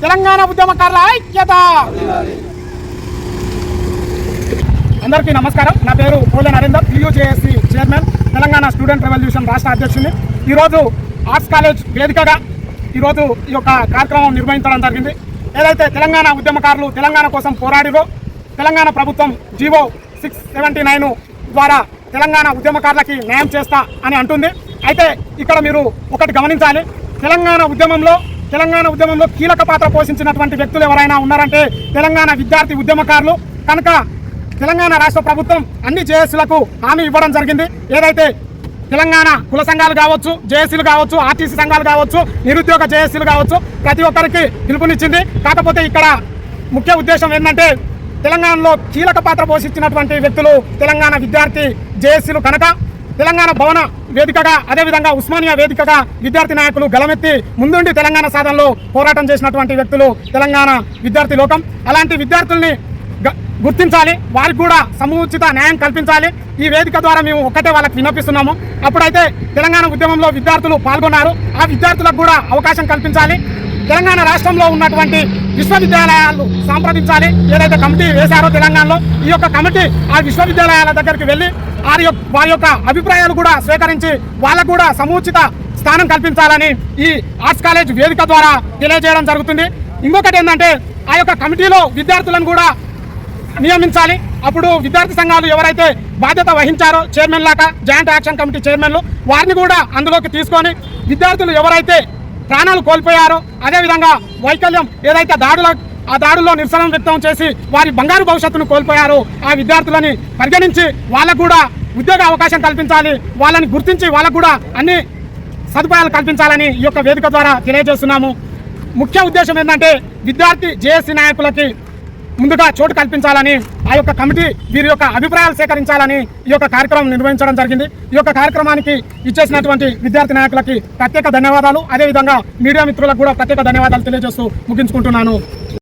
తెలంగాణ ఉద్యమకారుల ఐక్యత. అందరికీ నమస్కారం. నా పేరు Pola Narender, TUJSC chairman, Telangana student revolution రాష్ట్ర అధ్యక్షుడిని. ఈరోజు ఆర్ట్స్ కాలేజ్ వేదికగా ఈరోజు ఈ యొక్క కార్యక్రమం నిర్వహించడం జరిగింది. ఏదైతే తెలంగాణ ఉద్యమకారులు తెలంగాణ కోసం పోరాడిరో, తెలంగాణ ప్రభుత్వం జీవో 679 ద్వారా తెలంగాణ ఉద్యమకారులకి న్యాయం చేస్తా అని అంటుంది. అయితే ఇక్కడ మీరు ఒకటి గమనించాలి, తెలంగాణ ఉద్యమంలో కీలక పాత్ర పోషించినటువంటి వ్యక్తులు ఎవరైనా ఉన్నారంటే తెలంగాణ విద్యార్థి ఉద్యమకారులు. కనుక తెలంగాణ రాష్ట్ర ప్రభుత్వం అన్ని జేఏసీలకు హామీ ఇవ్వడం జరిగింది. ఏదైతే తెలంగాణ కుల సంఘాలు కావచ్చు, జేఏసీలు కావచ్చు, ఆర్టీసీ సంఘాలు కావచ్చు, నిరుద్యోగ జేఏసీలు కావచ్చు, ప్రతి ఒక్కరికి పిలుపునిచ్చింది. కాకపోతే ఇక్కడ ముఖ్య ఉద్దేశం ఏంటంటే తెలంగాణలో కీలక పాత్ర పోషించినటువంటి వ్యక్తులు తెలంగాణ విద్యార్థి జేఏసీలు. కనుక తెలంగాణ భవన వేదికగా, అదేవిధంగా ఉస్మానియా వేదికగా విద్యార్థి నాయకులు గలమెత్తి ముందుండి తెలంగాణ సాధనలో పోరాటం చేసినటువంటి వ్యక్తులు తెలంగాణ విద్యార్థి లోకం. అలాంటి విద్యార్థుల్ని గుర్తించాలి, వారికి కూడా సముచిత న్యాయం కల్పించాలి. ఈ వేదిక ద్వారా మేము ఒక్కటే వాళ్ళకి విన్నపిస్తున్నాము. అప్పుడైతే తెలంగాణ ఉద్యమంలో విద్యార్థులు పాల్గొన్నారు, ఆ విద్యార్థులకు కూడా అవకాశం కల్పించాలి. తెలంగాణ రాష్ట్రంలో ఉన్నటువంటి విశ్వవిద్యాలయాలు సంప్రదించాలి. ఏదైతే కమిటీ వేశారో తెలంగాణలో, ఈ యొక్క కమిటీ ఆ విశ్వవిద్యాలయాల దగ్గరికి వెళ్ళి వారి యొక్క అభిప్రాయాలు కూడా స్వీకరించి వాళ్ళకు కూడా సముచిత స్థానం కల్పించాలని ఈ ఆర్ట్స్ కాలేజ్ వేదిక ద్వారా తెలియజేయడం జరుగుతుంది. ఇంకొకటి ఏంటంటే ఆ యొక్క కమిటీలో విద్యార్థులను కూడా నియమించాలి. అప్పుడు విద్యార్థి సంఘాలు ఎవరైతే బాధ్యత వహించారో చైర్మన్ లాగా, జాయింట్ యాక్షన్ కమిటీ చైర్మన్లు, వారిని కూడా అందులోకి తీసుకొని విద్యార్థులు ఎవరైతే ప్రాణాలు కోల్పోయారో, అదేవిధంగా వైకల్యం ఏదైతే ఆ దాడుల్లో నిరసన వ్యక్తం చేసి వారి బంగారు భవిష్యత్తును కోల్పోయారో ఆ విద్యార్థులని పరిగణించి వాళ్ళకు కూడా ఉద్యోగ అవకాశం కల్పించాలి. వాళ్ళని గుర్తించి వాళ్ళకు కూడా అన్ని సదుపాయాలు కల్పించాలని ఈ యొక్క వేదిక ద్వారా తెలియజేస్తున్నాము. ముఖ్య ఉద్దేశం ఏంటంటే విద్యార్థి జేఏసీ నాయకులకి ముందుగా చోటు కల్పించాలని, ఆ యొక్క కమిటీ వీరి యొక్క అభిప్రాయాలు సేకరించాలని ఈ యొక్క కార్యక్రమం నిర్వహించడం జరిగింది. ఈ యొక్క కార్యక్రమానికి ఇచ్చేసినటువంటి విద్యార్థి నాయకులకి ప్రత్యేక ధన్యవాదాలు. అదేవిధంగా మీడియా మిత్రులకు కూడా ప్రత్యేక ధన్యవాదాలు తెలియజేస్తూ ముగించుకుంటున్నాను.